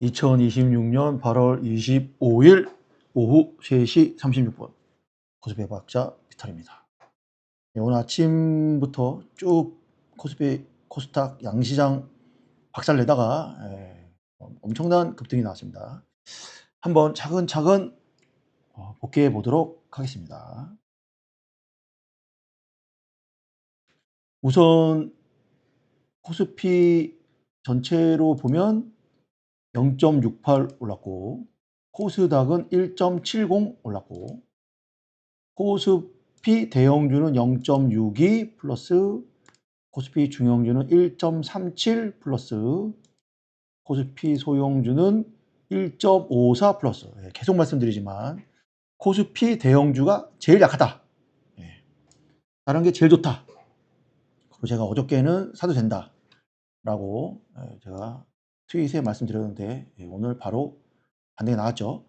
2026년 8월 25일 오후 3시 36분 코스피 박자 비탈입니다. 오늘 아침부터 쭉 코스피 코스닥 양시장 박살내다가 엄청난 급등이 나왔습니다. 한번 차근차근 복귀해 보도록 하겠습니다. 우선 코스피 전체로 보면 0.68 올랐고 코스닥은 1.70 올랐고 코스피 대형주는 0.62 플러스 코스피 중형주는 1.37 플러스 코스피 소형주는 1.54 플러스. 계속 말씀드리지만 코스피 대형주가 제일 약하다. 다른 게 제일 좋다. 그리고 제가 어저께는 사도 된다 라고 제가 트윗에 말씀드렸는데 오늘 바로 반등이 나왔죠.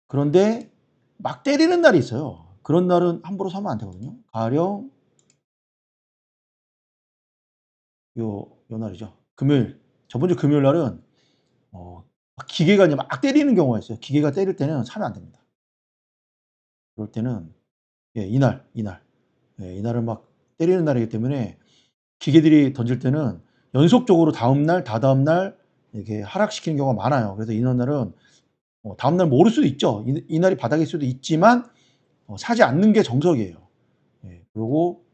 그런데 막 때리는 날이 있어요. 그런 날은 함부로 사면 안 되거든요. 가령 요 날이죠. 금요일. 저번 주 금요일 날은 기계가 이제 막 때리는 경우가 있어요. 기계가 때릴 때는 사면 안 됩니다. 그럴 때는 이날. 이날은 막 때리는 날이기 때문에 기계들이 던질 때는 연속적으로 다음날, 다다음날 이렇게 하락시키는 경우가 많아요. 그래서 이런 날은 다음날 모를 수도 있죠. 이날이 바닥일 수도 있지만 사지 않는 게 정석이에요. 그리고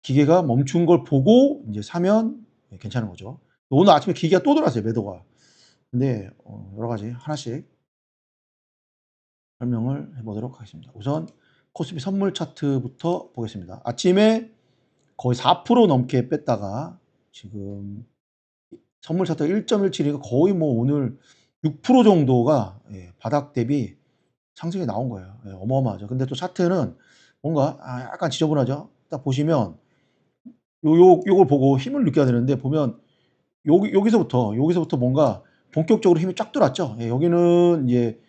기계가 멈춘 걸 보고 이제 사면 괜찮은 거죠. 오늘 아침에 기계가 또 돌았어요, 매도가. 근데 여러 가지 하나씩 설명을 해보도록 하겠습니다. 우선 코스피 선물 차트부터 보겠습니다. 아침에 거의 4% 넘게 뺐다가 지금 선물 차트가 1.17이니까 거의 뭐 오늘 6% 정도가 바닥 대비 상승이 나온 거예요. 어마어마하죠. 근데 또 차트는 뭔가 약간 지저분하죠. 딱 보시면 요걸 보고 힘을 느껴야 되는데 보면 여기서부터 뭔가 본격적으로 힘이 쫙 들어왔죠. 여기는 이제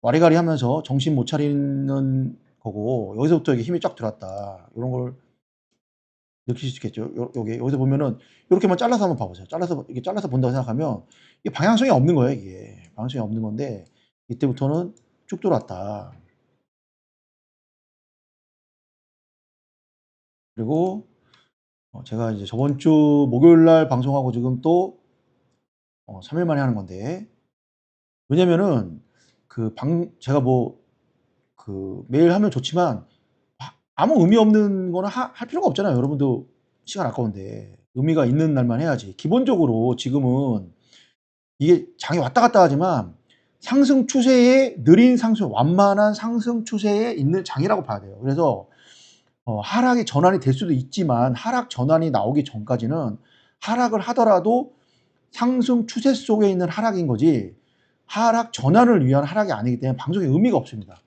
와리가리 하면서 정신 못 차리는 거고 여기서부터 이게 힘이 쫙 들어왔다. 이런 걸 느끼실 수 있겠죠. 여기서 보면은 이렇게만 잘라서 한번 봐보세요. 이렇게 잘라서 본다고 생각하면 이게 방향성이 없는 거예요. 이게 방향성이 없는 건데 이때부터는 쭉 들어왔다. 그리고 제가 이제 저번 주 목요일 날 방송하고 지금 또 3일 만에 하는 건데 왜냐면은 제가 매일 하면 좋지만 아무 의미 없는 거는 할 필요가 없잖아요. 여러분도 시간 아까운데 의미가 있는 날만 해야지. 기본적으로 지금은 이게 장이 왔다 갔다 하지만 상승 추세에 느린 상승, 완만한 상승 추세에 있는 장이라고 봐야 돼요. 그래서 하락이 전환이 될 수도 있지만 하락 전환이 나오기 전까지는 하락을 하더라도 상승 추세 속에 있는 하락인 거지 하락 전환을 위한 하락이 아니기 때문에 방송에 의미가 없습니다.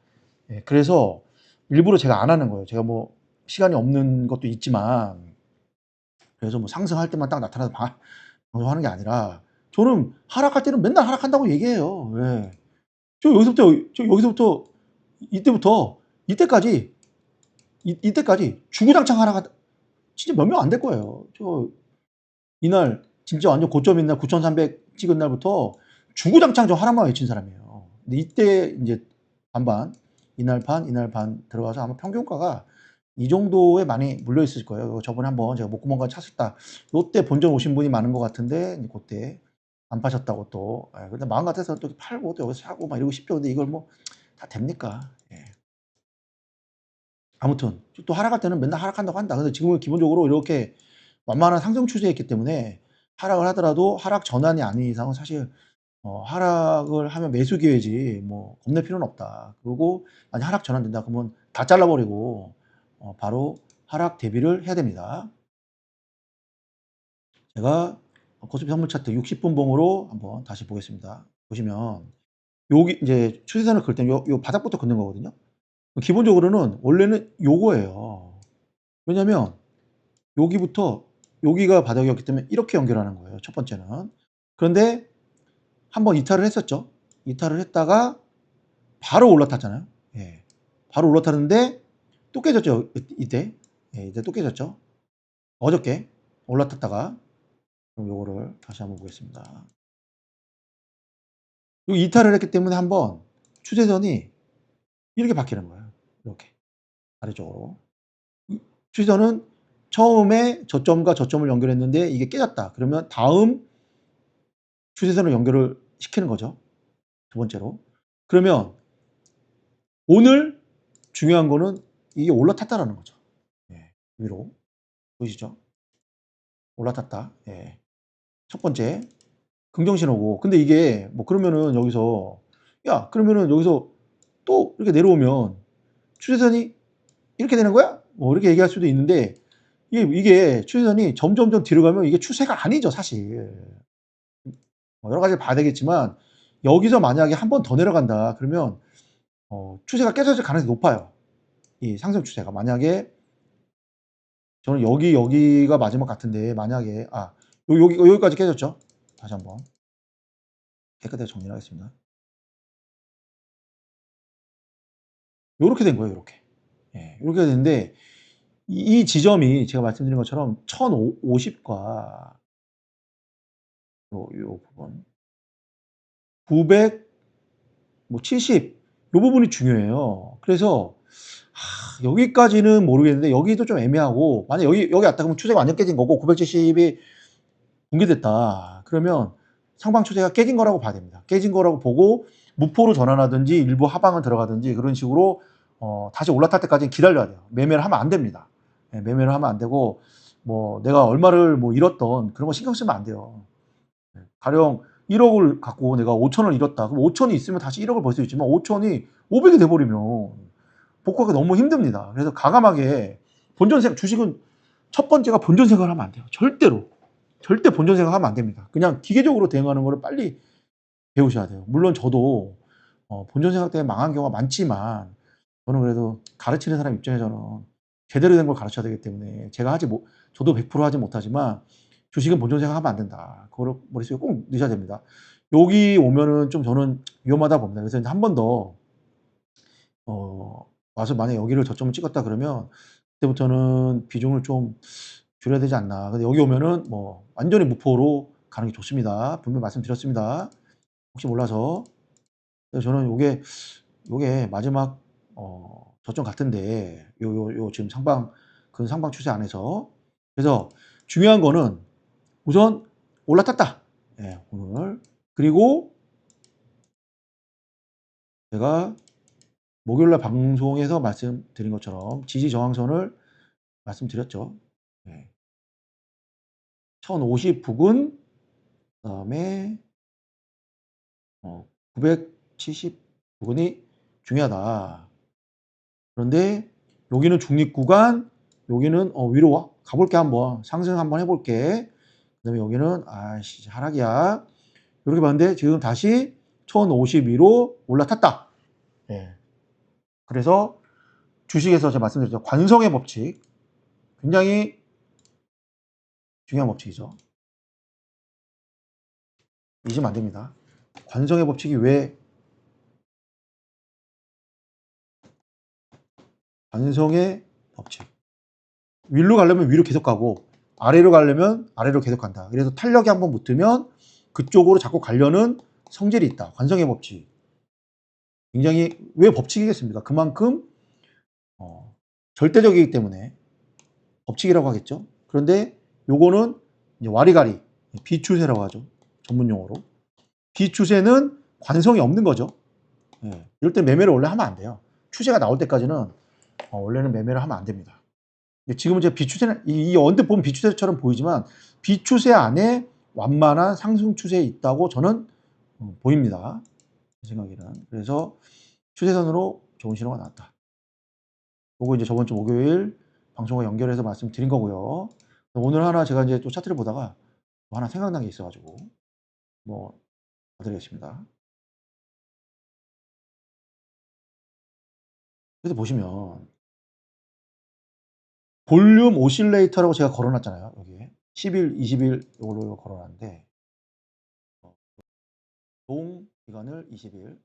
그래서 일부러 제가 안 하는 거예요. 제가 뭐 시간이 없는 것도 있지만 그래서 뭐 상승할 때만 딱 나타나서 방송하는 게 아니라 저는 하락할 때는 맨날 하락한다고 얘기해요. 저 여기서부터 이때부터 이때까지 주구장창 하락하다 진짜 몇 명 안 될 거예요. 이날 진짜 완전 고점 있는 날 9,300 찍은 날부터 주구장창 저 하락만 외친 사람이에요. 근데 이때 이제 반반 이날 반 들어가서 아마 평균가가 이 정도에 많이 물려 있을 거예요. 저번에 한번 제가 목구멍까지 찼었다. 요때 본전 오신 분이 많은 것 같은데 그때 안 파셨다고 또. 근데 마음 같아서 또 팔고 또 여기서 사고 막 이러고 싶죠. 근데 이걸 뭐 다 됩니까? 아무튼 또 하락할 때는 맨날 하락한다고 한다. 근데 지금은 기본적으로 이렇게 완만한 상승 추세였기 때문에 하락을 하더라도 하락 전환이 아닌 이상은 사실 하락을 하면 매수 기회지 뭐 겁낼 필요는 없다. 그리고 만약 하락 전환된다 그러면 다 잘라버리고 바로 하락 대비를 해야 됩니다. 제가 코스피 선물 차트 60분 봉으로 한번 다시 보겠습니다. 보시면 여기 이제 추세선을 그을 때는 요 바닥부터 긋는 거거든요. 기본적으로는 원래는 요거예요. 왜냐면 여기부터 여기가 바닥이었기 때문에 이렇게 연결하는 거예요. 첫 번째는. 그런데 한번 이탈을 했었죠. 이탈을 했다가 바로 올라탔잖아요. 바로 올라탔는데 또 깨졌죠. 이때. 이때 또 깨졌죠. 어저께 올라탔다가 그럼 요거를 다시 한번 보겠습니다. 요 이탈을 했기 때문에 한번 추세선이 이렇게 바뀌는 거예요. 이렇게 아래쪽으로. 추세선은 처음에 저점과 저점을 연결했는데 이게 깨졌다. 그러면 다음 추세선을 연결을 시키는 거죠. 두 번째로. 그러면 오늘 중요한 거는 이게 올라탔다라는 거죠. 예. 위로. 보이시죠? 올라탔다. 예. 첫 번째 긍정 신호고. 근데 이게 뭐 그러면은 여기서 야, 그러면은 여기서 또 이렇게 내려오면 추세선이 이렇게 되는 거야? 뭐 이렇게 얘기할 수도 있는데 이게 추세선이 점점점 뒤로 가면 이게 추세가 아니죠, 사실. 여러 가지를 봐야 되겠지만 여기서 만약에 한 번 더 내려간다 그러면 추세가 깨져질 가능성이 높아요. 이 상승 추세가. 만약에 저는 여기가 마지막 같은데 만약에 여기까지 깨졌죠. 다시 한번 깨끗하게 정리를 하겠습니다. 요렇게 된 거예요, 요렇게. 예. 요렇게 됐는데 이 지점이 제가 말씀드린 것처럼 1050과 요 부분 900 뭐 70 요 부분이 중요해요. 그래서 여기까지는 모르겠는데 여기도 좀 애매하고 만약 여기 왔다 그러면 추세가 완전 깨진 거고 970이 붕괴됐다. 그러면 상방 추세가 깨진 거라고 봐야 됩니다. 깨진 거라고 보고 무포로 전환하든지 일부 하방을 들어가든지 그런 식으로 다시 올라탈 때까지는 기다려야 돼요. 매매를 하면 안 됩니다. 예, 매매를 하면 안 되고 뭐 내가 얼마를 뭐 잃었던 그런 거 신경 쓰면 안 돼요. 예, 가령 1억을 갖고 내가 5천을 잃었다. 그럼 5천이 있으면 다시 1억을 벌 수 있지만 5천이 500이 돼버리면 복구하기 너무 힘듭니다. 그래서 과감하게 주식은 첫 번째가 본전 생각을 하면 안 돼요. 절대로. 절대 본전 생각하면 안 됩니다. 그냥 기계적으로 대응하는 거를 빨리 배우셔야 돼요. 물론 저도 본전 생각 때문에 망한 경우가 많지만 저는 그래도 가르치는 사람 입장에서는 제대로 된 걸 가르쳐야 되기 때문에 저도 100% 하지 못하지만 주식은 본전 생각하면 안 된다. 그거를 머릿속에 꼭 넣으셔야 됩니다. 여기 오면은 좀 저는 위험하다 봅니다. 그래서 이제 한 번 더 와서 만약에 여기를 저점을 찍었다 그러면 그때부터는 비중을 좀 줄여야 되지 않나. 근데 여기 오면은 뭐 완전히 무포로 가는 게 좋습니다. 분명히 말씀드렸습니다. 혹시 몰라서. 그래서 저는 요게 마지막 저점 같은데 요 지금 상방 추세 안에서. 그래서 중요한 거는 우선 올라탔다. 예, 오늘. 그리고 제가 목요일날 방송에서 말씀드린 것처럼 지지 저항선을 말씀드렸죠. 예. 1050 부근 그다음에 970 부근이 중요하다. 그런데 여기는 중립 구간, 여기는 위로 가볼게 한번 상승 한번 해볼게. 그다음에 여기는 하락이야. 이렇게 봤는데 지금 다시 1052로 올라탔다. 예. 그래서 주식에서 제가 말씀드렸죠. 관성의 법칙. 굉장히 중요한 법칙이죠. 잊으면 안 됩니다. 관성의 법칙이 왜 관성의 법칙. 위로 가려면 위로 계속 가고 아래로 가려면 아래로 계속 간다. 그래서 탄력이 한번 붙으면 그쪽으로 자꾸 가려는 성질이 있다. 관성의 법칙. 굉장히 왜 법칙이겠습니까? 그만큼 절대적이기 때문에 법칙이라고 하겠죠. 그런데 요거는 이제 와리가리 비추세라고 하죠. 전문 용어로. 비추세는 관성이 없는 거죠. 예. 이럴 때 매매를 원래 하면 안 돼요. 추세가 나올 때까지는 원래는 매매를 하면 안 됩니다. 지금은 제가 비추세는 이 언뜻 보면 비추세처럼 보이지만 비추세 안에 완만한 상승 추세에 있다고 저는 보입니다. 제 생각에는. 그래서 추세선으로 좋은 신호가 나왔다. 그거 이제 저번 주 목요일 방송과 연결해서 말씀드린 거고요. 오늘 하나 제가 이제 또 차트를 보다가 뭐 하나 생각난 게 있어가지고 뭐 봐드리겠습니다. 그래서 보시면 볼륨 오실레이터라고 제가 걸어놨잖아요. 여기에 10일, 20일 이걸로 걸어놨는데 동 기간을 20일,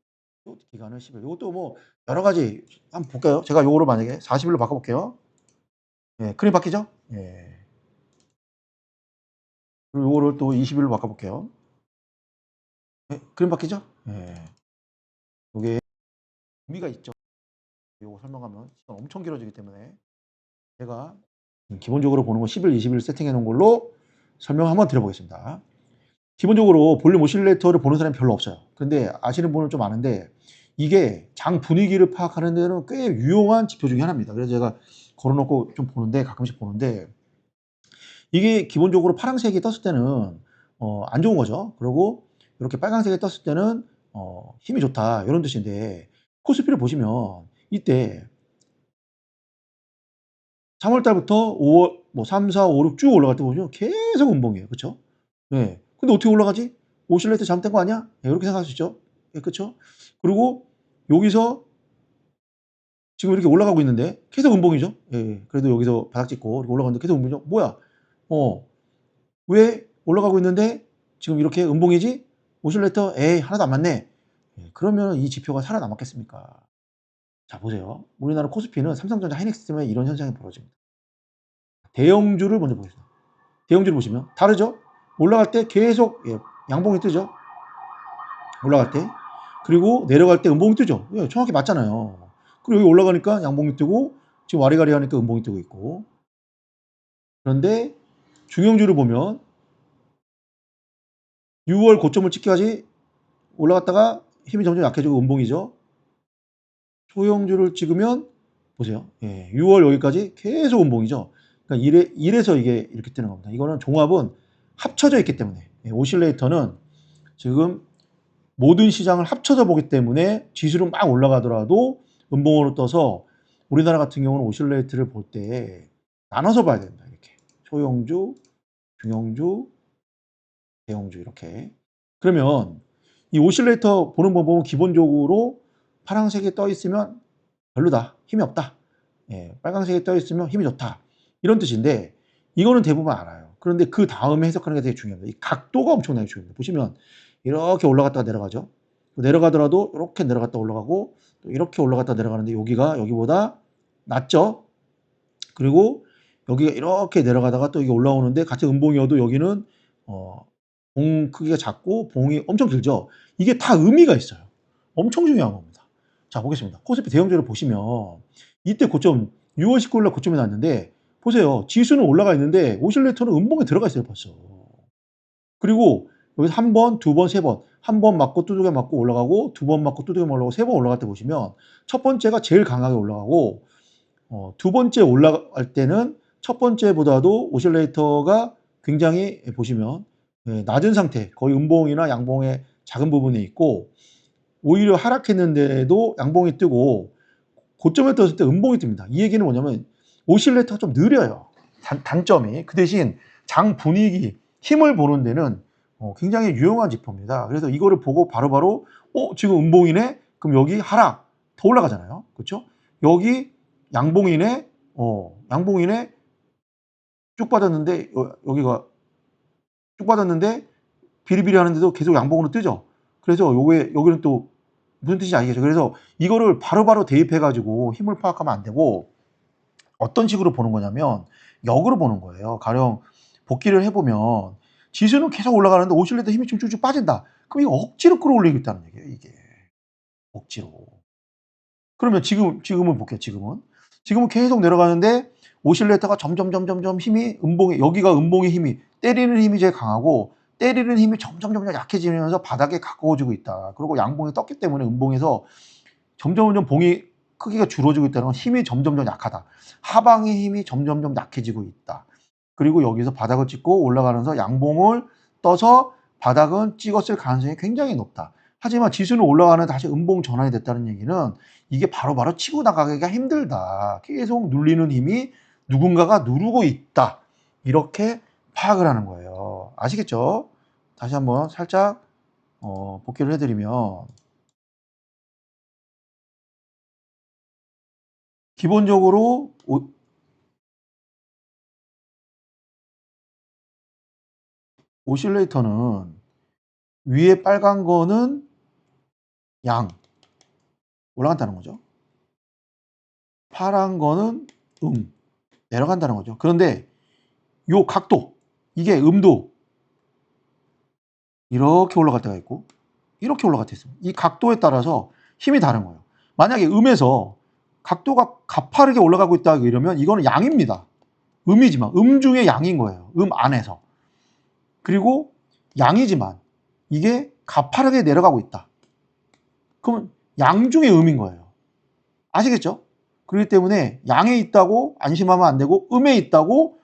또 기간을 10일. 이것도 뭐 여러 가지 한번 볼까요? 제가 요거를 만약에 40일로 바꿔볼게요. 예, 그림 바뀌죠? 예. 그리고 요거를 또 21로 바꿔볼게요. 네, 그림 바뀌죠? 예. 요게 의미가 있죠. 요거 설명하면 시간 엄청 길어지기 때문에 제가 기본적으로 보는 거 11, 21 세팅해 놓은 걸로 설명 한번 드려보겠습니다. 기본적으로 볼륨 오실레이터를 보는 사람이 별로 없어요. 근데 아시는 분은 좀 아는데 이게 장 분위기를 파악하는 데는 꽤 유용한 지표 중에 하나입니다. 그래서 제가 걸어놓고 좀 보는데 가끔씩 보는데 이게 기본적으로 파란색이 떴을 때는 안 좋은 거죠. 그리고 이렇게 빨간색이 떴을 때는 힘이 좋다 이런 뜻인데 코스피를 보시면 이때 3월 달부터 5월 뭐 3, 4, 5, 6 쭉 올라갈 때 보면 계속 음봉이에요. 그렇죠? 네. 근데 어떻게 올라가지? 오실레이터 잘못된 거 아니야? 네, 이렇게 생각할 수 있죠. 네, 그렇죠? 그리고 여기서 지금 이렇게 올라가고 있는데 계속 음봉이죠. 예, 그래도 여기서 바닥 찍고 이렇게 올라가는데 계속 음봉이죠. 뭐야? 왜 올라가고 있는데 지금 이렇게 음봉이지? 오실레이터 에이 하나도 안 맞네. 예, 그러면 이 지표가 살아남았겠습니까? 자 보세요. 우리나라 코스피는 삼성전자 하이닉스 때문에 이런 현상이 벌어집니다. 대형주를 먼저 보겠습니다. 대형주를 보시면 다르죠? 올라갈 때 계속 양봉이 뜨죠. 올라갈 때. 그리고 내려갈 때 음봉이 뜨죠. 예, 정확히 맞잖아요. 그리고 여기 올라가니까 양봉이 뜨고 지금 와리가리 하니까 음봉이 뜨고 있고. 그런데 중형주를 보면 6월 고점을 찍기까지 올라갔다가 힘이 점점 약해지고 음봉이죠. 소형주를 찍으면 보세요. 예, 6월 여기까지 계속 음봉이죠. 그러니까 이래서 이게 이렇게 뜨는 겁니다. 이거는 종합은 합쳐져 있기 때문에 오실레이터는 지금 모든 시장을 합쳐서 보기 때문에 지수는 막 올라가더라도 음봉으로 떠서 우리나라 같은 경우는 오실레이터를 볼 때 나눠서 봐야 된다. 이렇게 소형주, 중형주, 대형주 이렇게. 그러면 이 오실레이터 보는 방법은 기본적으로 파란색이 떠 있으면 별로다. 힘이 없다. 예, 빨간색이 떠 있으면 힘이 좋다. 이런 뜻인데 이거는 대부분 알아요. 그런데 그 다음에 해석하는 게 되게 중요합니다. 이 각도가 엄청나게 중요합니다. 보시면 이렇게 올라갔다가 내려가죠. 내려가더라도 이렇게 내려갔다 올라가고 또 이렇게 올라갔다 내려가는데 여기가 여기보다 낮죠. 그리고 여기가 이렇게 내려가다가 또 이게 올라오는데 같은 음봉이어도 여기는 봉 크기가 작고 봉이 엄청 길죠. 이게 다 의미가 있어요. 엄청 중요한 겁니다. 자 보겠습니다. 코스피 대형주를 보시면 이때 고점 6월 19일 날 고점이 났는데 보세요. 지수는 올라가 있는데 오실레이터는 음봉에 들어가 있어요 벌써. 그리고 여기서 한 번, 두 번, 세 번. 한 번 맞고 두들겨 맞고 올라가고 두 번 맞고 두들겨 올라가고 세 번 올라갈 때 보시면 첫 번째가 제일 강하게 올라가고 두 번째 올라갈 때는 첫 번째보다도 오실레이터가 굉장히 보시면 낮은 상태, 거의 음봉이나 양봉의 작은 부분에 있고 오히려 하락했는데도 양봉이 뜨고 고점에 떴을 때 음봉이 뜹니다. 이 얘기는 뭐냐면 오실레이터가 좀 느려요. 단점이. 그 대신 장 분위기, 힘을 보는 데는 굉장히 유용한 지표입니다. 그래서 이거를 보고 바로바로 지금 음봉이네? 그럼 여기 하락, 더 올라가잖아요. 그렇죠? 여기 양봉이네? 양봉이네? 쭉 빠졌는데 여기가 쭉 빠졌는데 비리비리 하는데도 계속 양봉으로 뜨죠. 그래서 여기는 또 무슨 뜻인지 알겠죠? 그래서 이거를 바로바로 대입해 가지고 힘을 파악하면 안 되고 어떤 식으로 보는 거냐면 역으로 보는 거예요. 가령 복귀를 해보면 지수는 계속 올라가는데 오실레이터 힘이 쭉쭉쭉 빠진다. 그럼 이거 억지로 끌어올리고 있다는 얘기예요. 이게 억지로. 그러면 지금은 볼게요. 지금은 계속 내려가는데 오실레이터가 점점 힘이 여기가 음봉의 힘이 때리는 힘이 제일 강하고 때리는 힘이 점점 약해지면서 바닥에 가까워지고 있다. 그리고 양봉이 떴기 때문에 음봉에서 점점 봉이 크기가 줄어지고 있다는 건 힘이 점점 약하다. 하방의 힘이 점점 약해지고 있다. 그리고 여기서 바닥을 찍고 올라가면서 양봉을 떠서 바닥은 찍었을 가능성이 굉장히 높다. 하지만 지수는 올라가는 다시 음봉 전환이 됐다는 얘기는 이게 바로바로 치고 나가기가 힘들다. 계속 눌리는 힘이 누군가가 누르고 있다. 이렇게 파악을 하는 거예요. 아시겠죠? 다시 한번 살짝 복귀를 해드리면 기본적으로 오실레이터는 위에 빨간 거는 양 올라간다는 거죠. 파란 거는 내려간다는 거죠. 그런데 요 각도 이게 음도 이렇게 올라갈 때가 있고 이렇게 올라갈 때 있어요. 이 각도에 따라서 힘이 다른 거예요. 만약에 음에서 각도가 가파르게 올라가고 있다 이러면 이거는 양입니다. 음이지만 음 중에 양인 거예요. 음 안에서. 그리고 양이지만 이게 가파르게 내려가고 있다. 그러면 양 중에 음인 거예요. 아시겠죠? 그렇기 때문에 양에 있다고 안심하면 안 되고 음에 있다고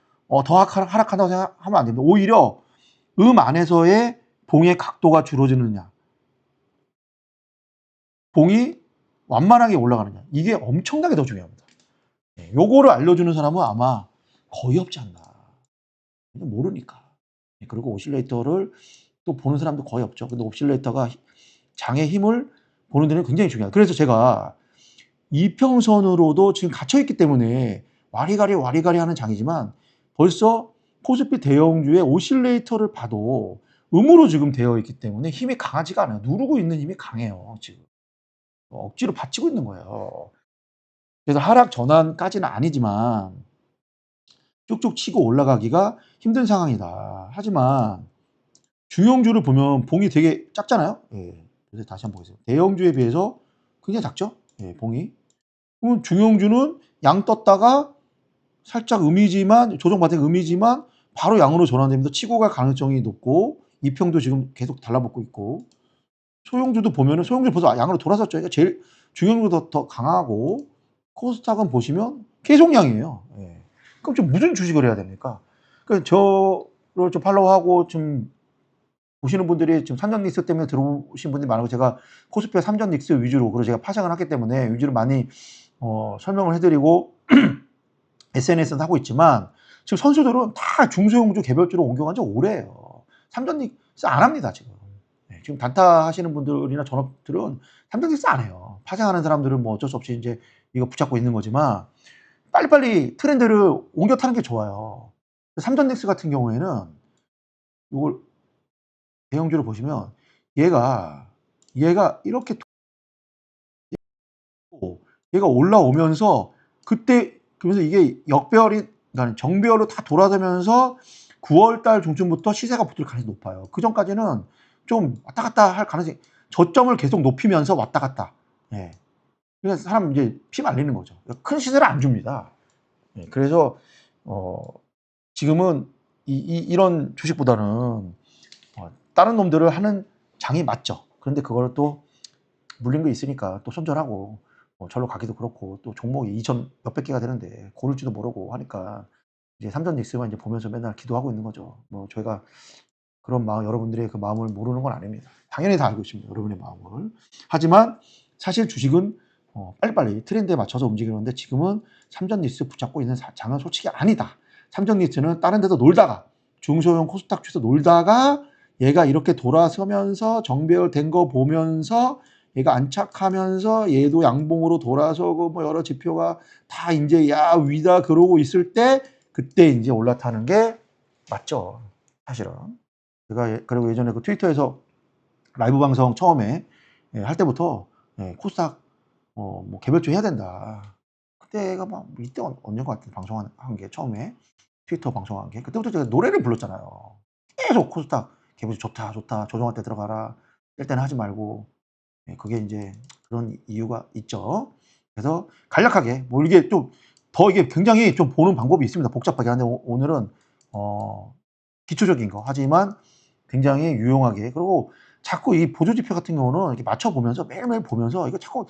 더 하락한다고 생각하면 안 됩니다. 오히려 음 안에서의 봉의 각도가 줄어드느냐, 봉이 완만하게 올라가느냐, 이게 엄청나게 더 중요합니다. 요거를 알려주는 사람은 아마 거의 없지 않나. 모르니까. 그리고 오실레이터를 또 보는 사람도 거의 없죠. 근데 오실레이터가 장의 힘을 보는 데는 굉장히 중요해요. 그래서 제가 이평선으로도 지금 갇혀있기 때문에 와리가리 하는 장이지만 벌써 코스피 대형주의 오실레이터를 봐도 음으로 지금 되어 있기 때문에 힘이 강하지가 않아요. 누르고 있는 힘이 강해요. 지금 억지로 받치고 있는 거예요. 그래서 하락 전환까지는 아니지만 쭉쭉 치고 올라가기가 힘든 상황이다. 하지만 중형주를 보면 봉이 되게 작잖아요. 예. 그래서 다시 한번 보겠습니다. 대형주에 비해서 굉장히 작죠? 예, 봉이. 그럼 중형주는 양 떴다가 살짝 음이지만 조정받은 음이지만 바로 양으로 전환되면서 치고 갈 가능성이 높고 이평도 지금 계속 달라붙고 있고 소형주도 보면은 소형주 벌써 양으로 돌아섰죠. 그러니까 제일 중형주가 더 강하고 코스닥은 보시면 계속 양이에요. 예. 그럼 좀 무슨 주식을 해야 됩니까? 그러니까 저를 좀 팔로우하고 좀 보시는 분들이 지금 삼전 닉스 때문에 들어오신 분들이 많고 제가 코스피와 삼전 닉스 위주로 그리고 제가 파생을 하기 때문에 위주로 많이 설명을 해드리고 SNS는 하고 있지만 지금 선수들은 다 중소형주 개별주로 옮겨간 지 오래예요. 삼전 닉스 안 합니다 지금. 네, 지금 단타 하시는 분들이나 전업들은 삼전 닉스 안 해요. 파생하는 사람들은 뭐 어쩔 수 없이 이제 이거 붙잡고 있는 거지만 빨리빨리 트렌드를 옮겨 타는 게 좋아요. 삼전 닉스 같은 경우에는 이걸 대형주를 보시면 얘가 이렇게 얘가 올라오면서 그때 그러면서 이게 역배열이 그러니까 정배열로 다 돌아서면서 9월 달 중순부터 시세가 붙을 가능성이 높아요. 그 전까지는 좀 왔다 갔다 할 가능성이 저점을 계속 높이면서 왔다 갔다. 예. 그래서 사람 이제 피 말리는 거죠. 큰 시세를 안 줍니다. 예. 그래서 지금은 이런 주식보다는 다른 놈들을 하는 장이 맞죠. 그런데 그거를 또 물린 거 있으니까 또 손절하고 절로 가기도 그렇고 또 종목이 2천 몇백 개가 되는데 고를지도 모르고 하니까 이제 삼전 닉스만 이제 보면서 맨날 기도하고 있는 거죠. 뭐 저희가 그런 마음 여러분들의 그 마음을 모르는 건 아닙니다. 당연히 다 알고 있습니다. 여러분의 마음을. 하지만 사실 주식은 빨리빨리 트렌드에 맞춰서 움직이는데 지금은 삼전 닉스 붙잡고 있는 장은 솔직히 아니다. 삼전 닉스는 다른 데서 놀다가 중소형 코스닥 주에서 놀다가 얘가 이렇게 돌아서면서 정배열 된 거 보면서 얘가 안착하면서 얘도 양봉으로 돌아서고 뭐 여러 지표가 다 이제 야 위다 그러고 있을 때 그때 이제 올라타는 게 맞죠. 사실은. 제가 그리고 예전에 그 트위터에서 라이브 방송 처음에 할 때부터 코스닥 뭐 개별주 해야 된다. 그때가 막 이때 언젠가 같은 방송한 게 처음에 트위터 방송한 게 그때부터 제가 노래를 불렀잖아요. 계속 코스닥 개별주 좋다 조정할 때 들어가라 뗄 때는 하지 말고 그게 이제 그런 이유가 있죠. 그래서 간략하게 뭐 이게 좀 더 이게 굉장히 좀 보는 방법이 있습니다. 복잡하게 하는데 오늘은 기초적인 거 하지만 굉장히 유용하게 그리고 자꾸 이 보조지표 같은 경우는 이렇게 맞춰보면서 매일매일 보면서 이거 자꾸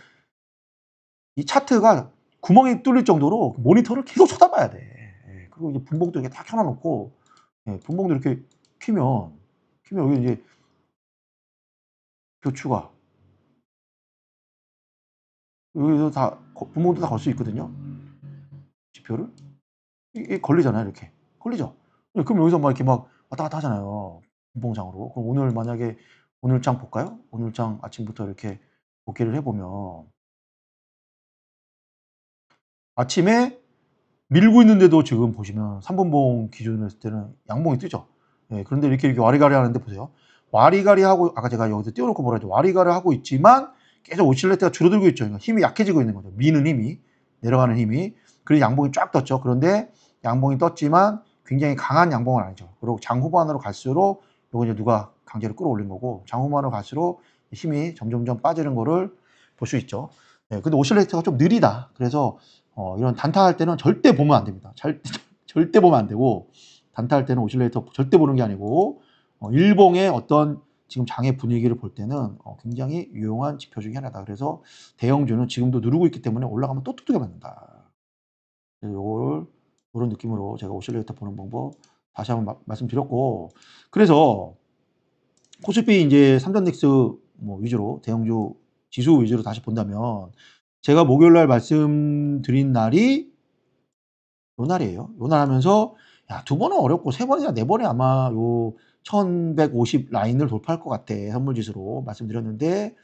이 차트가 구멍이 뚫릴 정도로 모니터를 계속 쳐다봐야 돼. 예, 그리고 이제 분봉도 이렇게 다 켜놔놓고 분봉도 이렇게 키면 여기 이제 교추가 여기서 다 분봉도 다 걸 수 있거든요. 지표를 이게 걸리잖아요. 이렇게 걸리죠. 그럼 여기서 막 이렇게 막 왔다 갔다 하잖아요. 분봉장으로. 그럼 오늘 만약에 오늘장 볼까요? 오늘장 아침부터 이렇게 복귀를 해보면 아침에 밀고 있는데도 지금 보시면 3분봉 기준으로 했을 때는 양봉이 뜨죠. 예, 그런데 이렇게 와리가리 하는데 보세요. 와리가리 하고 아까 제가 여기서 띄워놓고 뭐라 했죠. 와리가리 하고 있지만 계속 오실레이터가 줄어들고 있죠. 그러니까 힘이 약해지고 있는 거죠. 미는 힘이 내려가는 힘이. 그래서 양봉이 쫙 떴죠. 그런데 양봉이 떴지만 굉장히 강한 양봉은 아니죠. 그리고 장 후반으로 갈수록 요거 이제 누가 강제로 끌어올린 거고, 장후만으로 갈수록 힘이 점점점 빠지는 거를 볼 수 있죠. 네, 근데 오실레이터가 좀 느리다. 그래서 이런 단타할 때는 절대 보면 안 됩니다. 절대 보면 안 되고, 단타할 때는 오실레이터 절대 보는 게 아니고, 일봉의 어떤 지금 장의 분위기를 볼 때는 굉장히 유용한 지표 중에 하나다. 그래서 대형주는 지금도 누르고 있기 때문에 올라가면 또 뚜둑이 맞는다. 요걸 이런 느낌으로 제가 오실레이터 보는 방법 다시 한번 말씀드렸고, 그래서 코스피 이제 삼전닉스 뭐 위주로 대형주 지수 위주로 다시 본다면, 제가 목요일 날 말씀드린 날이 요 날이에요. 요 날 하면서 야, 두 번은 어렵고 세 번이나 네 번에 아마 요 1150 라인을 돌파할 것 같아. 선물지수로 말씀드렸는데,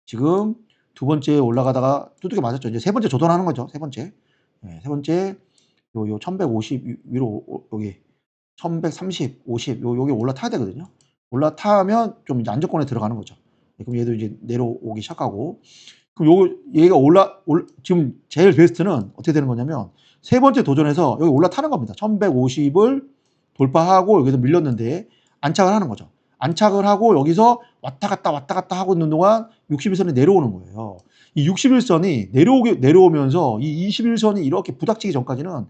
지금 두 번째 올라가다가 두둑이 맞았죠. 이제 세 번째 조던하는 거죠. 세 번째. 네, 세 번째 요 1150 위로 여기 1130, 50 요게 올라타야 되거든요. 올라타면 좀 이제 안정권에 들어가는 거죠. 그럼 얘도 이제 내려오기 시작하고, 그럼 얘가 지금 제일 베스트는 어떻게 되는 거냐면, 세 번째 도전에서 여기 올라타는 겁니다. 1150을 돌파하고 여기서 밀렸는데 안착을 하는 거죠. 안착을 하고 여기서 왔다 갔다 하고 있는 동안 61선이 내려오는 거예요. 이 61선이 내려오면서 이 21선이 이렇게 부닥치기 전까지는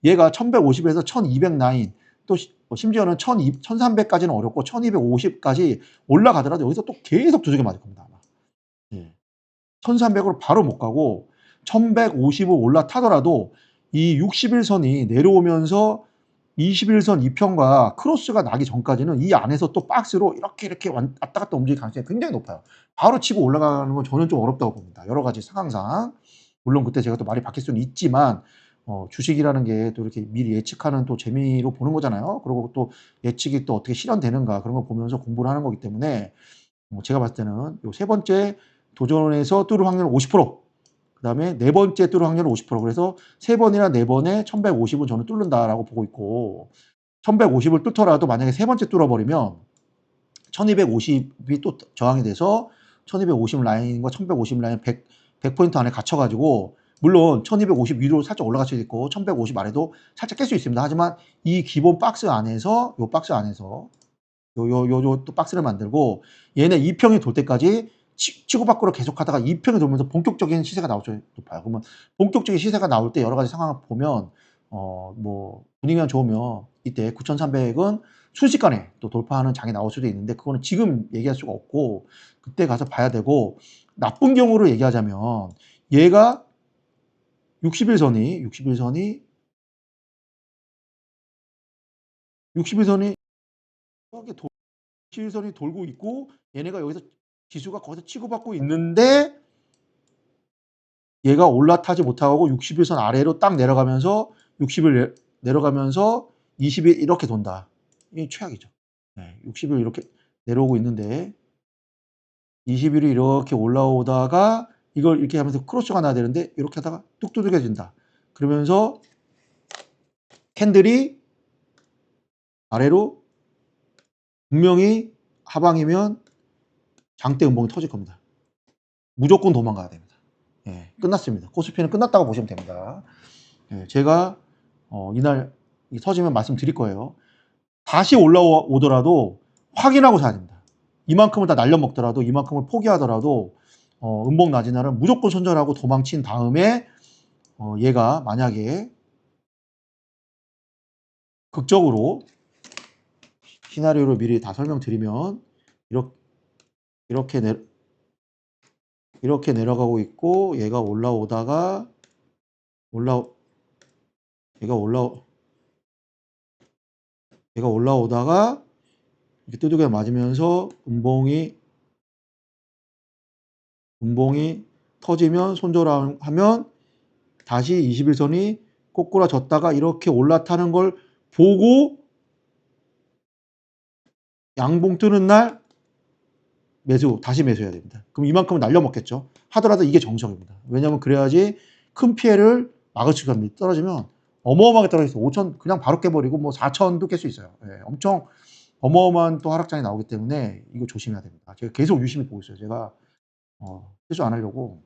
얘가 1150에서 1200 라인, 또 심지어는 1300까지는 어렵고 1250까지 올라가더라도 여기서 또 계속 두들겨 맞을 겁니다. 아마. 예. 1300으로 바로 못 가고 1150을 올라타더라도 이 61선이 내려오면서 21선 2편과 크로스가 나기 전까지는 이 안에서 또 박스로 이렇게 왔다 갔다 움직일 가능성이 굉장히 높아요. 바로 치고 올라가는 건 저는 좀 어렵다고 봅니다. 여러 가지 상황상. 물론 그때 제가 또 말이 바뀔 수는 있지만, 주식이라는 게 또 이렇게 미리 예측하는 또 재미로 보는 거잖아요. 그리고 또 예측이 또 어떻게 실현되는가 그런 걸 보면서 공부를 하는 거기 때문에, 제가 봤을 때는 요 세 번째 도전에서 뚫을 확률은 50%, 그 다음에 네 번째 뚫을 확률은 50%, 그래서 세 번이나 네 번에 1150은 저는 뚫는다라고 보고 있고, 1150을 뚫더라도 만약에 세 번째 뚫어버리면 1250이 또 저항이 돼서 1250 라인과 1150 라인 100포인트 안에 gat혀가지고, 물론 1250 위로 살짝 올라갈 수도 있고 1150 아래도 살짝 깰 수 있습니다. 하지만 이 기본 박스 안에서 요 박스 안에서 또 박스를 만들고 얘네 2평이 돌 때까지 치고받고로 계속 하다가 2평이 돌면서 본격적인 시세가 나올 수 높아요. 그러면 본격적인 시세가 나올 때 여러 가지 상황을 보면 뭐 분위기가 좋으면 이때 9,300은 순식간에 또 돌파하는 장이 나올 수도 있는데, 그거는 지금 얘기할 수가 없고 그때 가서 봐야 되고, 나쁜 경우로 얘기하자면 얘가 61선이 이렇게 61선이 돌고 있고 얘네가 여기서 지수가 거기서 치고받고 있는데 얘가 올라타지 못하고 61선 아래로 딱 내려가면서 60을 내려가면서 20일 이렇게 돈다. 이게 최악이죠. 네, 60일 이렇게 내려오고 있는데 20일이 이렇게 올라오다가 이걸 이렇게 하면서 크로스가 나야 되는데 이렇게 하다가 뚝 두들겨진다. 그러면서 캔들이 아래로 분명히 하방이면 장대 음봉이 터질 겁니다. 무조건 도망가야 됩니다. 예, 끝났습니다. 코스피는 끝났다고 보시면 됩니다. 예, 제가 이날 터지면 말씀드릴 거예요. 다시 올라오더라도 확인하고 사야 됩니다. 이만큼을 다 날려먹더라도, 이만큼을 포기하더라도 음봉 낮은 날은 무조건 손절하고 도망친 다음에 얘가 만약에 극적으로 시나리오를 미리 다 설명드리면 이렇게 내려가고 있고 얘가 올라오다가 이렇게 두들겨 맞으면서 음봉이 터지면 손절하면 다시 21선이 꼬꾸라졌다가 이렇게 올라타는 걸 보고 양봉 뜨는 날 다시 매수해야 됩니다. 그럼 이만큼은 날려먹겠죠. 하더라도 이게 정석입니다. 왜냐하면 그래야지 큰 피해를 막을 수가 있습니다. 떨어지면 어마어마하게 떨어져서 5천 그냥 바로 깨버리고 뭐 4천도 깰 수 있어요. 예, 엄청 어마어마한 또 하락장이 나오기 때문에 이거 조심해야 됩니다. 제가 계속 유심히 보고 있어요. 제가 실수 안 하려고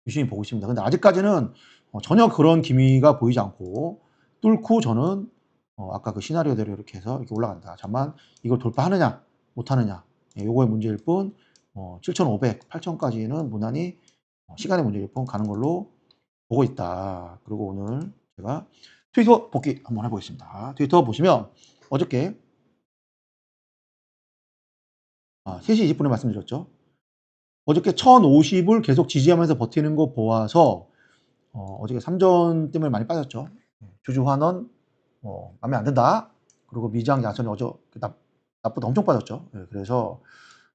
유심히 보고 있습니다. 근데 아직까지는 전혀 그런 기미가 보이지 않고 뚫고 저는 아까 그 시나리오대로 이렇게 해서 이렇게 올라간다. 잠만 이걸 돌파하느냐 못하느냐. 예, 요거의 문제일 뿐 7,500, 8,000까지는 무난히 시간의 문제일 뿐 가는 걸로 보고 있다. 그리고 오늘 제가 트위터 복귀 한번 해보겠습니다. 트위터 보시면 어저께 3시 20분에 말씀드렸죠. 어저께 1050을 계속 지지하면서 버티는 거 보아서 어저께 3전 때문에 많이 빠졌죠. 주주 환원 마음에 안 든다. 그리고 미장 야선이 나쁘다 엄청 빠졌죠. 예, 그래서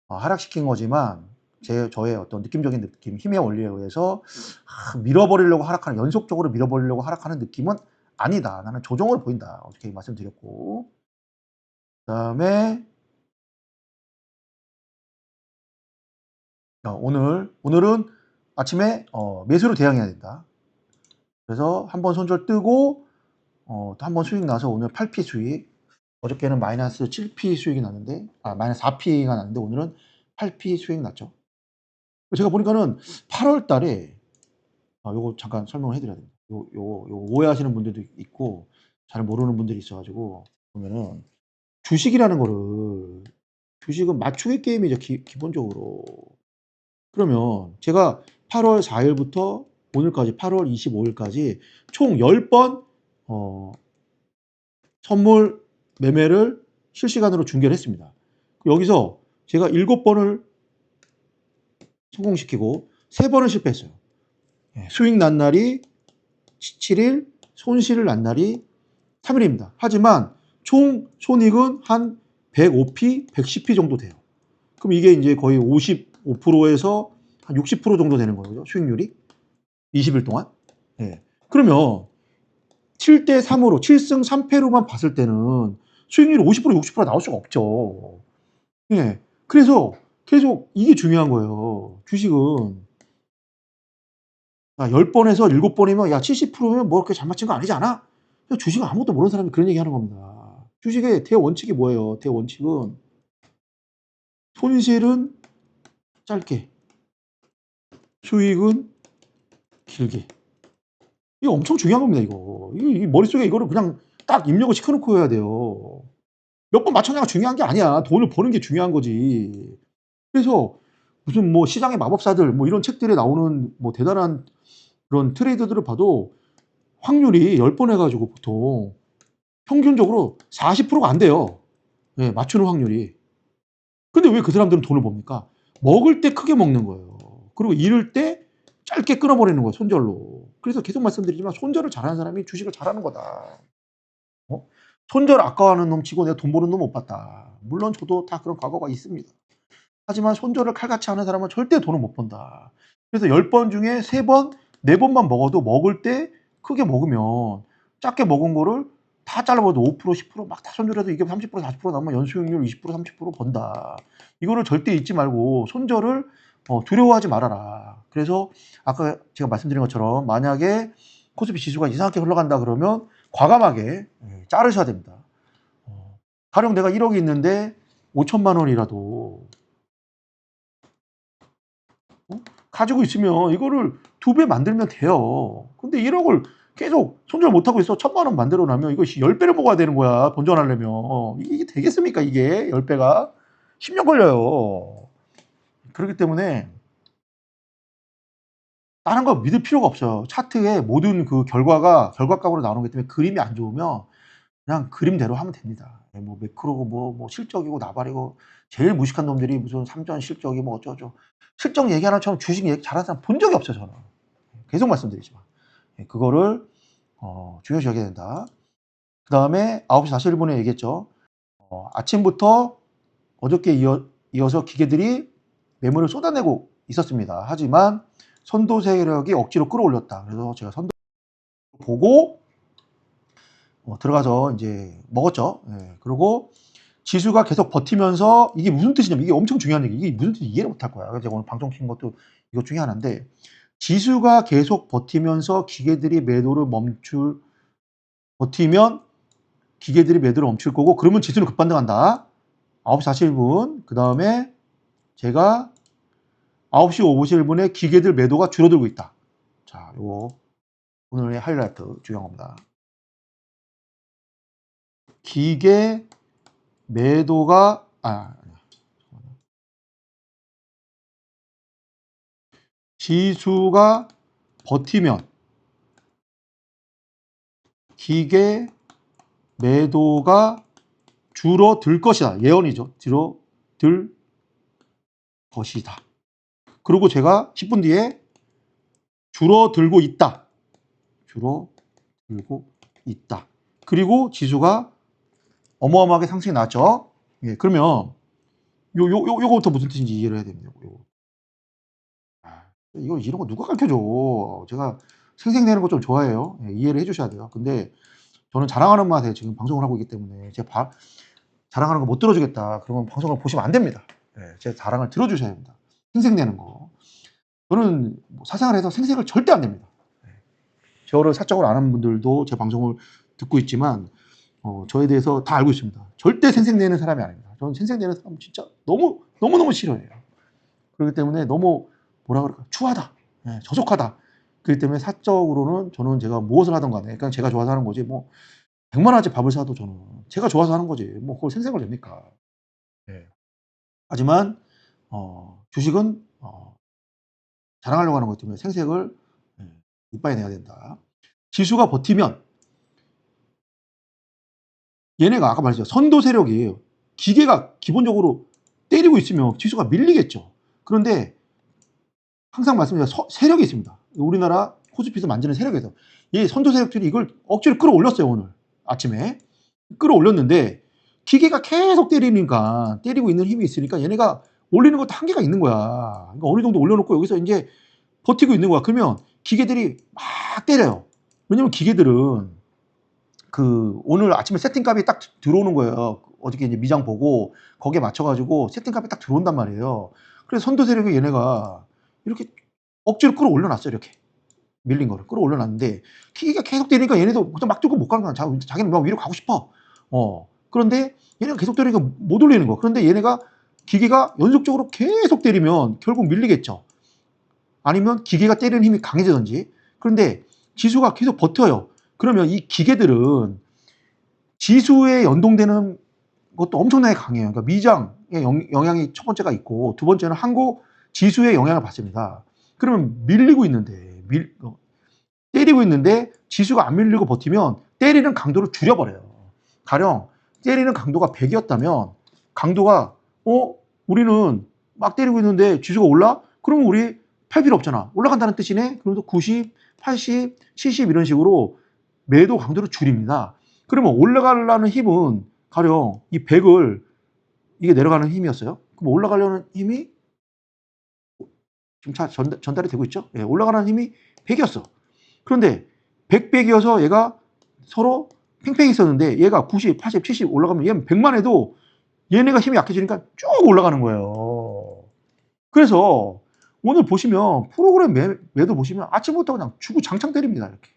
하락시킨 거지만 저의 어떤 느낌적인 느낌, 힘의 원리에 의해서 밀어버리려고 하락하는, 연속적으로 밀어버리려고 하락하는 느낌은 아니다. 나는 조정을 보인다. 어떻게 말씀드렸고, 그 다음에 오늘은 아침에 매수로 대응해야 된다. 그래서 한번 손절 뜨고 또 한번 수익 나서 오늘 8P 수익, 어저께는 마이너스 7P 수익이 났는데 마이너스 4P가 났는데 오늘은 8P 수익 났죠. 제가 보니까는 8월 달에 요거 잠깐 설명을 해드려야 됩니다. 요 오해하시는 분들도 있고 잘 모르는 분들이 있어가지고 보면은 주식이라는 거를, 주식은 맞추기 게임이죠. 기본적으로. 그러면 제가 8월 4일부터 오늘까지 8월 25일까지 총 10번 선물 매매를 실시간으로 중계를 했습니다. 여기서 제가 7번을 성공시키고 3번을 실패했어요. 수익 난 날이 7일, 손실을 난 날이 3일입니다. 하지만 총 손익은 한 105p, 110p 정도 돼요. 그럼 이게 이제 거의 55%에서 한 60% 정도 되는 거죠. 수익률이. 20일 동안. 예. 그러면 7대 3으로, 7승 3패로만 봤을 때는 수익률이 50%, 60% 나올 수가 없죠. 예. 그래서 계속 이게 중요한 거예요. 주식은. 10번에서 7번이면 야 70%면 뭐 그렇게 잘 맞춘 거 아니지 않아? 주식 아무것도 모르는 사람이 그런 얘기 하는 겁니다. 주식의 대원칙이 뭐예요? 대원칙은 손실은 짧게, 수익은 길게. 이거 엄청 중요한 겁니다, 이거. 이 머릿속에 이거를 그냥 딱 입력을 시켜놓고 해야 돼요. 몇 번 맞췄냐가 중요한 게 아니야. 돈을 버는 게 중요한 거지. 그래서 무슨 뭐 시장의 마법사들 뭐 이런 책들에 나오는 뭐 대단한 그런 트레이더들을 봐도 확률이 10번 해가지고 보통 평균적으로 40%가 안 돼요. 예, 맞추는 확률이. 근데 왜 그 사람들은 돈을 법니까? 먹을 때 크게 먹는 거예요. 그리고 잃을 때 짧게 끊어버리는 거예요, 손절로. 그래서 계속 말씀드리지만 손절을 잘하는 사람이 주식을 잘하는 거다. 손절 아까워하는 놈 치고 내가 돈 버는 놈 못 봤다. 물론 저도 다 그런 과거가 있습니다. 하지만 손절을 칼같이 하는 사람은 절대 돈을 못 번다. 그래서 10번 중에 3번, 4번만 먹어도 먹을 때 크게 먹으면 작게 먹은 거를 다 잘라버려도 5%, 10% 막 다 손절해도 이게 30%, 40% 나오면 연수익률 20%, 30% 번다. 이거를 절대 잊지 말고 손절을 두려워하지 말아라. 그래서 아까 제가 말씀드린 것처럼 만약에 코스피 지수가 이상하게 흘러간다 그러면 과감하게 자르셔야 됩니다. 가령 내가 1억이 있는데 5천만 원이라도 가지고 있으면 이거를 2배 만들면 돼요. 근데 1억을 계속 손절 못하고 있어. 1,000만 원 만들어 놔면 이거 10배를 먹어야 되는 거야. 본전하려면. 이게 되겠습니까? 이게 10배가. 10년 걸려요. 그렇기 때문에 다른 거 믿을 필요가 없어요. 차트에 모든 그 결과값으로 나오는 거기 때문에 그림이 안 좋으면 그냥 그림대로 하면 됩니다. 뭐 매크로고 뭐 실적이고 나발이고 제일 무식한 놈들이 무슨 3전 실적이 뭐 어쩌죠. 실적 얘기하는 것처럼 주식 얘기 잘하는 사람 본 적이 없어요, 저는. 계속 말씀드리지만. 그거를 중요시 여겨야 된다. 그 다음에 9시 41분에 얘기했죠. 아침부터 어저께 이어서 기계들이 매물을 쏟아내고 있었습니다. 하지만 선도 세력이 억지로 끌어올렸다. 그래서 제가 선도 보고 들어가서 이제 먹었죠. 예. 그리고 지수가 계속 버티면서 이게 무슨 뜻이냐면 이게 엄청 중요한 얘기. 이게 무슨 뜻인지 이해를 못할 거야. 그래서 제가 오늘 방송 킨 것도 이것 중에 하나인데 지수가 계속 버티면서 기계들이 매도를 버티면 기계들이 매도를 멈출 거고 그러면 지수는 급반등한다. 9시 41분. 그 다음에 제가 9시 51분에 기계들 매도가 줄어들고 있다. 자, 요거 오늘의 하이라이트 중요한 겁니다. 기계 매도가 지수가 버티면 기계 매도가 줄어들 것이다. 예언이죠. 줄어들 것이다. 그리고 제가 10분 뒤에 줄어들고 있다. 줄어들고 있다. 그리고 지수가 어마어마하게 상승이 나왔죠. 예, 그러면 요거부터 무슨 뜻인지 이해를 해야 됩니다. 요거. 이런 거 누가 가르쳐줘. 제가 생생내는 거 좀 좋아해요. 예, 이해를 해주셔야 돼요. 근데 저는 자랑하는 맛에 지금 방송을 하고 있기 때문에 제가 자랑하는 거 못 들어주겠다. 그러면 방송을 보시면 안 됩니다. 예, 제 자랑을 들어주셔야 됩니다. 생생내는 거. 저는 사생활 해서 생색을 절대 안 냅니다. 저를 사적으로 아는 분들도 제 방송을 듣고 있지만 저에 대해서 다 알고 있습니다. 절대 생색내는 사람이 아닙니다. 저는 생색내는 사람 진짜 너무너무 싫어해요. 그렇기 때문에 너무 뭐라 그럴까 추하다. 예, 저속하다. 그렇기 때문에 사적으로는 저는 제가 무엇을 하든 간에 그냥 제가 좋아서 하는 거지 뭐 100만 원어치 밥을 사도 저는 제가 좋아서 하는 거지 뭐 그걸 생색을 냅니까. 예. 하지만 주식은 자랑하려고 하는 거기 때문에 생색을 이빠이 내야 된다. 지수가 버티면 얘네가 아까 말했죠. 선도 세력이에요. 기계가 기본적으로 때리고 있으면 지수가 밀리겠죠. 그런데 항상 말씀드린 세력이 있습니다. 우리나라 코스피에서 만지는 세력이 있어요. 이 선도 세력들이 이걸 억지로 끌어올렸어요. 오늘 아침에. 끌어올렸는데 기계가 계속 때리니까 때리고 있는 힘이 있으니까 얘네가 올리는 것도 한계가 있는 거야. 그러니까 어느 정도 올려놓고 여기서 이제 버티고 있는 거야. 그러면 기계들이 막 때려요. 왜냐면 기계들은 오늘 아침에 세팅값이 딱 들어오는 거예요. 어저께 이제 미장 보고 거기에 맞춰가지고 세팅값이 딱 들어온단 말이에요. 그래서 선도 세력이 얘네가 이렇게 억지로 끌어올려놨어요. 이렇게 밀린 거를 끌어올려놨는데 기계가 계속 때리니까 얘네도 막 들고 못 가는 거야. 자기는 막 위로 가고 싶어. 그런데 얘네가 계속 때리니까 못 올리는 거야. 그런데 얘네가 기계가 연속적으로 계속 때리면 결국 밀리겠죠. 아니면 기계가 때리는 힘이 강해지든지. 그런데 지수가 계속 버텨요. 그러면 이 기계들은 지수에 연동되는 것도 엄청나게 강해요. 그러니까 미장의 영향이 첫 번째가 있고 두 번째는 한국 지수의 영향을 받습니다. 그러면 밀리고 있는데 때리고 있는데 지수가 안 밀리고 버티면 때리는 강도를 줄여버려요. 가령 때리는 강도가 100이었다면 강도가 우리는 막 때리고 있는데 지수가 올라? 그러면 우리 팔 필요 없잖아. 올라간다는 뜻이네. 그래도 90, 80, 70 이런 식으로 매도 강도를 줄입니다. 그러면 올라가려는 힘은 가령 이 100을 이게 내려가는 힘이었어요. 그럼 올라가려는 힘이 지금 전달이 되고 있죠? 예, 올라가는 힘이 100이었어. 그런데 100이어서 얘가 서로 팽팽히 있었는데 얘가 90, 80, 70 올라가면 얘는 100만 해도 얘네가 힘이 약해지니까 쭉 올라가는 거예요. 그래서 오늘 보시면 프로그램 매도 보시면 아침부터 그냥 주구장창 때립니다. 이렇게.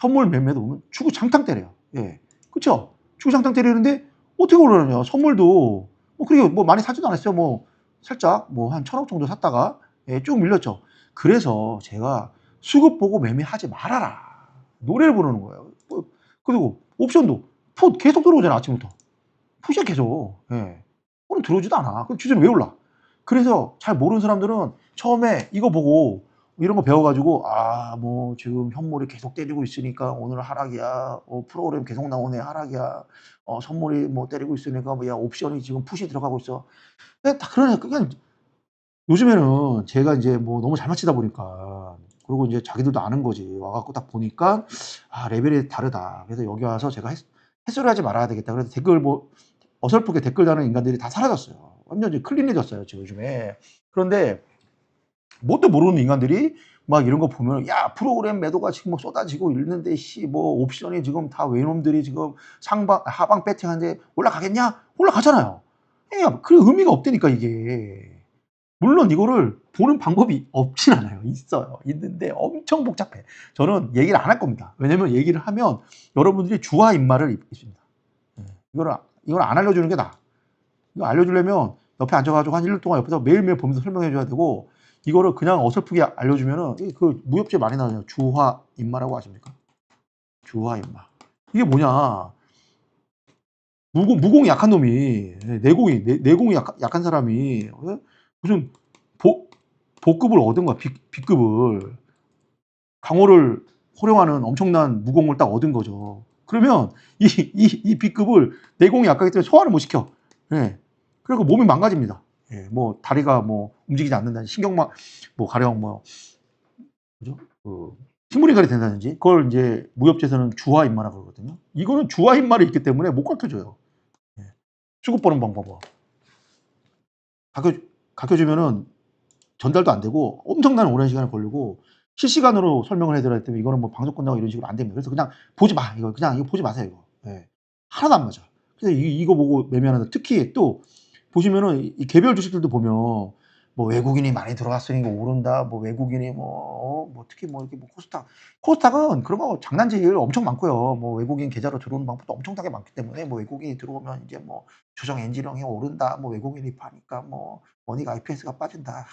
선물 매매도 보면 주구장창 때려요. 예. 그쵸? 주구장창 때리는데 어떻게 올라가냐. 선물도 그렇게 뭐 많이 사지도 않았어요. 뭐 살짝 뭐 한 1,000억 정도 샀다가 쭉 밀렸죠. 그래서 제가 수급 보고 매매하지 말아라. 노래를 부르는 거예요. 그리고 옵션도 풋 계속 들어오잖아. 아침부터. 풋이 계속. 예. 오늘 들어오지도 않아. 그럼 주제는 왜 올라? 그래서 잘 모르는 사람들은 처음에 이거 보고 이런 거 배워가지고 뭐 지금 현물이 계속 때리고 있으니까 오늘 하락이야. 프로그램 계속 나오네 하락이야. 선물이 뭐 때리고 있으니까 뭐야 옵션이 지금 풋이 들어가고 있어. 다 그러니까 그냥 요즘에는 제가 이제 뭐 너무 잘 맞히다 보니까 그리고 이제 자기들도 아는 거지. 와갖고 딱 보니까 레벨이 다르다. 그래서 여기 와서 제가 햇소리 하지 말아야 되겠다. 그래서 댓글 어설프게 댓글 다는 인간들이 다 사라졌어요. 완전히 클린해졌어요, 지금 요즘에. 그런데 뭣도 모르는 인간들이 막 이런 거 보면 야 프로그램 매도가 지금 뭐 쏟아지고 있는데 뭐 옵션이 지금 다 외놈들이 지금 하방 배팅하는데 올라가겠냐? 올라가잖아요. 그 의미가 없다니까 이게. 물론 이거를 보는 방법이 없진 않아요. 있어요. 있는데 엄청 복잡해. 저는 얘기를 안 할 겁니다. 왜냐면 얘기를 하면 여러분들이 주화 입마를 입습니다. 이걸 안 알려주는 게 나아. 이거 알려주려면 옆에 앉아가지고 한 1년 동안 옆에서 매일매일 보면서 설명해줘야 되고 이거를 그냥 어설프게 알려주면은 그 무협지에 많이 나와요. 주화 입마라고 아십니까? 주화 입마. 이게 뭐냐? 무공이 약한 놈이 내공이 약한 사람이 무슨 보급을 얻은 거야. B급을. 강호를 호령하는 엄청난 무공을 딱 얻은 거죠. 그러면 이 B급을 내공이 약하기 때문에 소화를 못 시켜. 예. 그리고 몸이 망가집니다. 예. 뭐 다리가 뭐 움직이지 않는다든지 신경막 뭐 가령 뭐 그죠? 식물인간이 된다든지 그걸 이제 무협지에서는 주화인마라 그러거든요. 이거는 주화인마를 있기 때문에 못 가르쳐줘요. 예. 수급 보는 방법은 가르쳐주면은 전달도 안 되고 엄청난 오랜 시간을 걸리고 실시간으로 설명을 해드려야 되기 때문에 이거는 뭐 방송 끝나고 이런 식으로 안 됩니다. 그래서 그냥 보지 마. 이거 그냥 이거 보지 마세요. 이거. 예. 하나도 안 맞아. 그래서 이거 보고 매매하는데 특히 또 보시면은 이 개별 주식들도 보면 뭐 외국인이 많이 들어왔으니 오른다. 뭐 외국인이 뭐 특히 뭐 이렇게 뭐 코스닥은 그런 거 장난질 엄청 많고요. 뭐 외국인 계좌로 들어오는 방법도 엄청나게 많기 때문에 뭐 외국인이 들어오면 이제 뭐 조정 엔진형이 오른다. 뭐 외국인이 파니까 뭐 원익 IPS가 빠진다.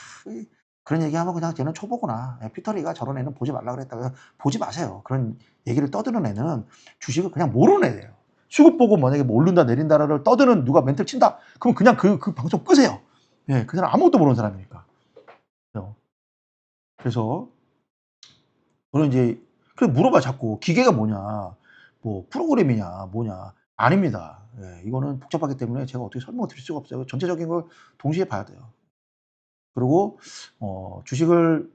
그런 얘기하면 그냥 쟤는 초보구나. 피터리가 저런 애는 보지 말라 그랬다고 보지 마세요. 그런 얘기를 떠드는 애는 주식을 그냥 모르는 애예요. 수급 보고 만약에 뭐 오른다 내린다를 떠드는 누가 멘트를 친다. 그럼 그냥 그 방송 끄세요. 예, 그 사람 아무것도 모르는 사람이니까. 그래서 저는 이제 그래 물어봐 자꾸 기계가 뭐냐, 뭐 프로그램이냐, 뭐냐. 아닙니다. 예, 이거는 복잡하기 때문에 제가 어떻게 설명을 드릴 수가 없어요. 전체적인 걸 동시에 봐야 돼요. 그리고 주식을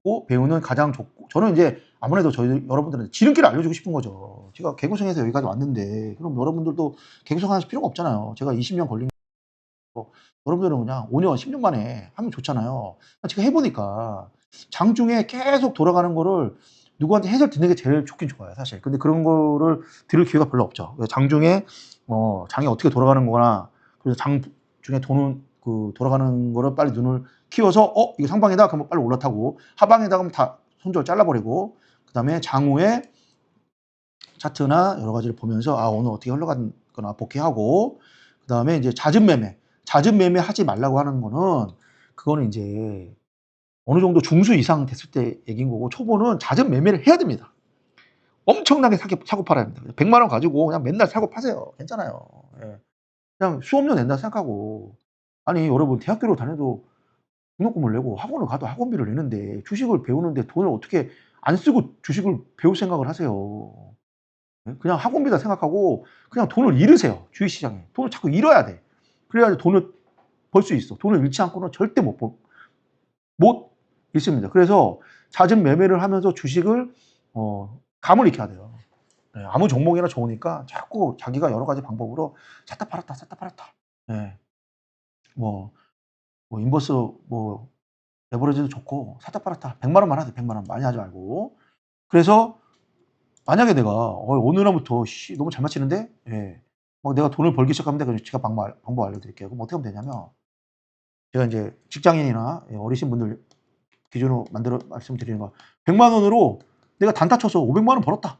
보고 배우는 가장 좋고 저는 이제 아무래도 저희 여러분들한테 지름길을 알려주고 싶은 거죠. 제가 개구성에서 여기까지 왔는데 그럼 여러분들도 개구성하실 필요가 없잖아요. 제가 20년 걸린 거 여러분들은 그냥 5년, 10년 만에 하면 좋잖아요. 제가 해보니까 장중에 계속 돌아가는 거를 누구한테 해설 듣는 게 제일 좋긴 좋아요, 사실. 근데 그런 거를 들을 기회가 별로 없죠. 그래서 장중에 장이 어떻게 돌아가는 거나 그래서 장중에 돈은 그 돌아가는 거를 빨리 눈을 키워서 이거 상방이다 그러면 빨리 올라타고 하방이다 그러면 다 손절 잘라버리고 그다음에 장후에 차트나 여러 가지를 보면서 오늘 어떻게 흘러가거나 복귀하고 그다음에 이제 잦은 매매 하지 말라고 하는 거는 그거는 이제 어느 정도 중수 이상 됐을 때 얘기인 거고 초보는 잦은 매매를 해야 됩니다. 엄청나게 사고 팔아야 합니다. 100만 원 가지고 그냥 맨날 사고 파세요. 괜찮아요. 예. 그냥 수업료 낸다 생각하고 아니 여러분 대학교를 다녀도 등록금을 내고 학원을 가도 학원비를 내는데 주식을 배우는데 돈을 어떻게 안 쓰고 주식을 배울 생각을 하세요. 그냥 학원비다 생각하고 그냥 돈을 잃으세요. 주식시장에. 돈을 자꾸 잃어야 돼. 그래야지 돈을 벌 수 있어. 돈을 잃지 않고는 절대 못 잃습니다. 그래서 잦은 매매를 하면서 주식을 감을 익혀야 돼요. 네, 아무 종목이나 좋으니까 자꾸 자기가 여러 가지 방법으로 샀다 팔았다 샀다 팔았다. 네. 뭐 인버스 레버리지도 좋고 샀다 팔았다 100만 원만 하세요. 100만 원 많이 하지 말고. 그래서 만약에 내가 오늘부터 너무 잘 맞히는데 막 내가 돈을 벌기 시작하면 그럼 제가 방법 알려드릴게요. 그럼 어떻게 하면 되냐면 제가 이제 직장인이나 어리신 분들 기준으로 말씀드리는 거 100만 원으로 내가 단타 쳐서 500만 원 벌었다.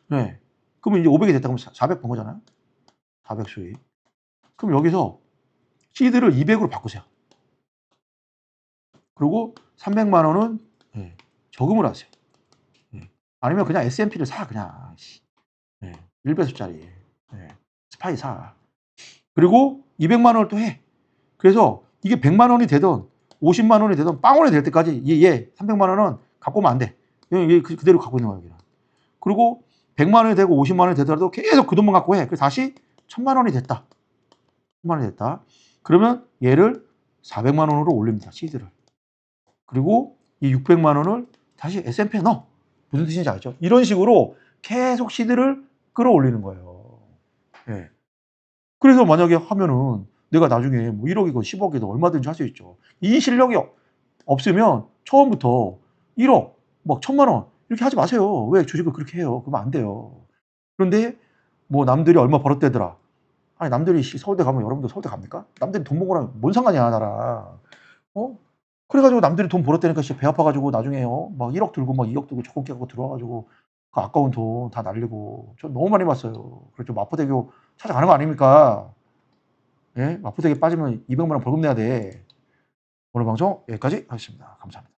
네. 그러면 이제 500이 됐다. 그럼 400 번 거잖아요. 400 수익. 그럼 여기서 시드를 200으로 바꾸세요. 그리고 300만 원은 저금을 하세요. 아니면 그냥 S&P를 사 그냥 1배수짜리 스파이 사. 그리고 200만 원을 또 해. 그래서 이게 100만 원이 되든 50만 원이 되든 빵원이 될 때까지 얘 300만 원은 갖고 오면 안 돼. 얘 그대로 갖고 있는 거야. 여기는. 그리고 100만 원이 되고 50만 원이 되더라도 계속 그 돈만 갖고 해. 그래서 다시 1000만 원이 됐다. 1000만 원이 됐다. 그러면 얘를 400만 원으로 올립니다. 시드를. 그리고 이 600만 원을 다시 S&P에 넣어. 무슨 뜻인지 알죠? 이런 식으로 계속 시드를 끌어올리는 거예요. 예. 그래서 만약에 하면은 내가 나중에 뭐 1억이건 10억이든 얼마든지 할 수 있죠. 이 실력이 없으면 처음부터 1억, 막 1000만 원 이렇게 하지 마세요. 왜 주식을 그렇게 해요? 그러면 안 돼요. 그런데 뭐 남들이 얼마 벌었대더라. 아니 남들이 서울대 가면 여러분도 서울대 갑니까? 남들이 돈 번 거랑 뭔 상관이야 나랑. 그래가지고 남들이 돈 벌었다니까 배 아파가지고 나중에 막 1억 들고 막 2억 들고 조건 깨고 들어와가지고 그 아까운 돈 다 날리고 전 너무 많이 봤어요. 그래서 마포대교 찾아가는 거 아닙니까? 예? 마포대교 빠지면 200만 원 벌금 내야 돼. 오늘 방송 여기까지 하겠습니다. 감사합니다.